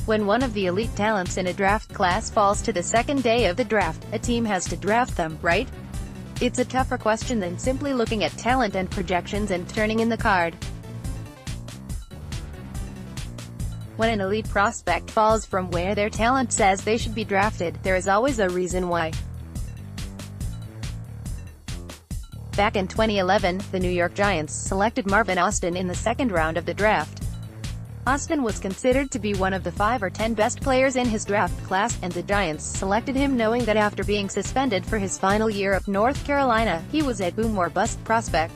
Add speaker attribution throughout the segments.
Speaker 1: When one of the elite talents in a draft class falls to the second day of the draft, a team has to draft them, right? It's a tougher question than simply looking at talent and projections and turning in the card. When an elite prospect falls from where their talent says they should be drafted, there is always a reason why. Back in 2011, the New York Giants selected Marvin Austin in the second round of the draft. Austin was considered to be one of the 5 or 10 best players in his draft class, and the Giants selected him knowing that after being suspended for his final year at North Carolina, he was a boom or bust prospect.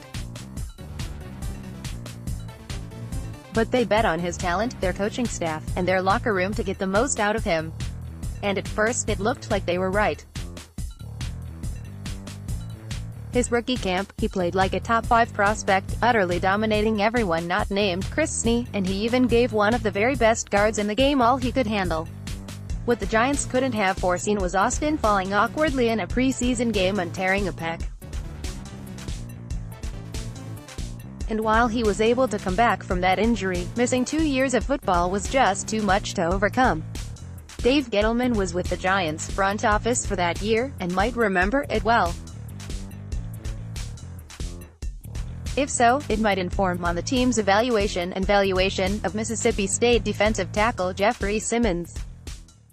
Speaker 1: But they bet on his talent, their coaching staff, and their locker room to get the most out of him. And at first it looked like they were right. His rookie camp, he played like a top 5 prospect, utterly dominating everyone not named Chris Snee, and he even gave one of the very best guards in the game all he could handle. What the Giants couldn't have foreseen was Austin falling awkwardly in a preseason game and tearing a pec. And while he was able to come back from that injury, missing 2 years of football was just too much to overcome. Dave Gettleman was with the Giants front office for that year, and might remember it well. If so, it might inform on the team's evaluation and valuation of Mississippi State defensive tackle Jeffery Simmons.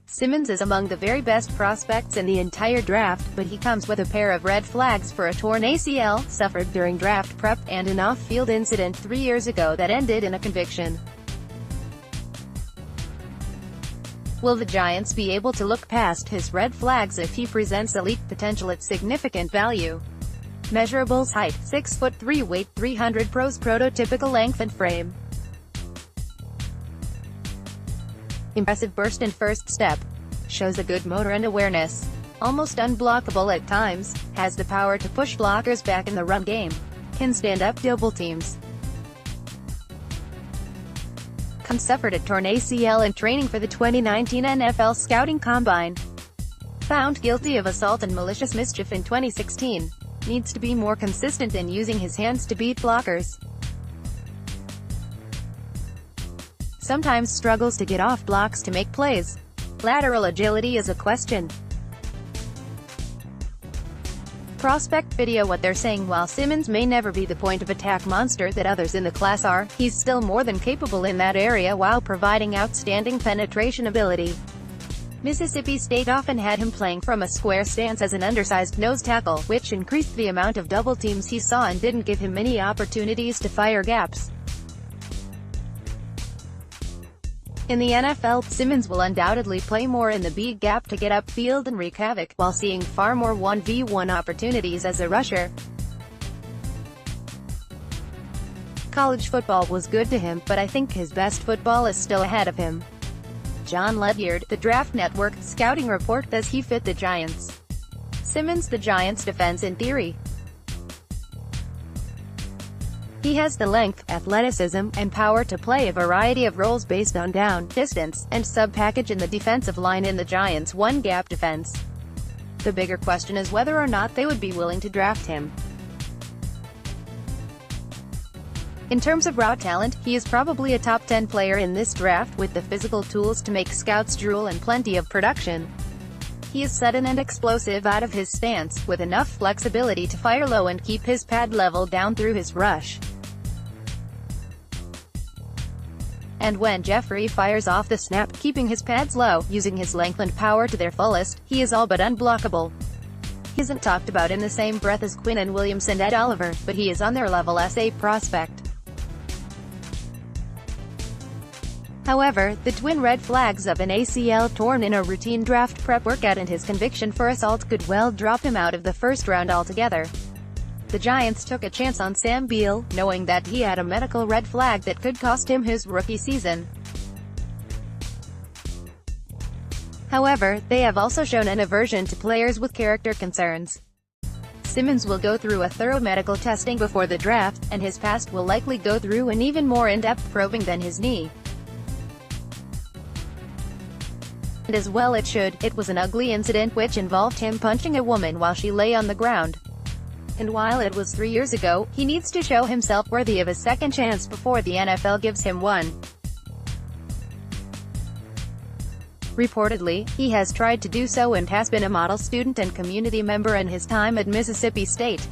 Speaker 1: Simmons is among the very best prospects in the entire draft, but he comes with a pair of red flags for a torn ACL, suffered during draft prep, and an off-field incident 3 years ago that ended in a conviction. Will the Giants be able to look past his red flags if he presents elite potential at significant value? Measurables: height, 6'3", weight, 300 pros, prototypical length and frame. Impressive burst and first step. Shows a good motor and awareness. Almost unblockable at times. Has the power to push blockers back in the run game. Can stand up double teams. Suffered a torn ACL in training for the 2019 NFL Scouting Combine. Found guilty of assault and malicious mischief in 2016. Needs to be more consistent in using his hands to beat blockers. Sometimes struggles to get off blocks to make plays. Lateral agility is a question. Prospect video. What they're saying: while Simmons may never be the point of attack monster that others in the class are, he's still more than capable in that area while providing outstanding penetration ability. Mississippi State often had him playing from a square stance as an undersized nose tackle, which increased the amount of double teams he saw and didn't give him many opportunities to fire gaps. In the NFL, Simmons will undoubtedly play more in the B gap to get upfield and wreak havoc, while seeing far more 1v1 opportunities as a rusher. College football was good to him, but I think his best football is still ahead of him. John Ledyard, The Draft Network, scouting report: does he fit the Giants? Simmons. The Giants' defense in theory. He has the length, athleticism, and power to play a variety of roles based on down, distance, and sub-package in the defensive line in the Giants' one-gap defense. The bigger question is whether or not they would be willing to draft him. In terms of raw talent, he is probably a top 10 player in this draft, with the physical tools to make scouts drool and plenty of production. He is sudden and explosive out of his stance, with enough flexibility to fire low and keep his pad level down through his rush. And when Jeffery fires off the snap, keeping his pads low, using his length and power to their fullest, he is all but unblockable. He isn't talked about in the same breath as Quinnen Williams and Ed Oliver, but he is on their level as a prospect. However, the twin red flags of an ACL torn in a routine draft prep workout and his conviction for assault could well drop him out of the first round altogether. The Giants took a chance on Sam Beal, knowing that he had a medical red flag that could cost him his rookie season. However, they have also shown an aversion to players with character concerns. Simmons will go through a thorough medical testing before the draft, and his past will likely go through an even more in-depth probing than his knee. And as well it should. It was an ugly incident which involved him punching a woman while she lay on the ground. And while it was 3 years ago, he needs to show himself worthy of a second chance before the NFL gives him one. Reportedly, he has tried to do so and has been a model student and community member in his time at Mississippi State.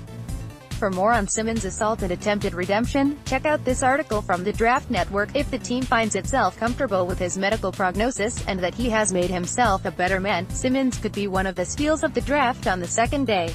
Speaker 1: For more on Simmons' assault and attempted redemption, check out this article from the Draft Network. If the team finds itself comfortable with his medical prognosis, and that he has made himself a better man, Simmons could be one of the steals of the draft on the second day.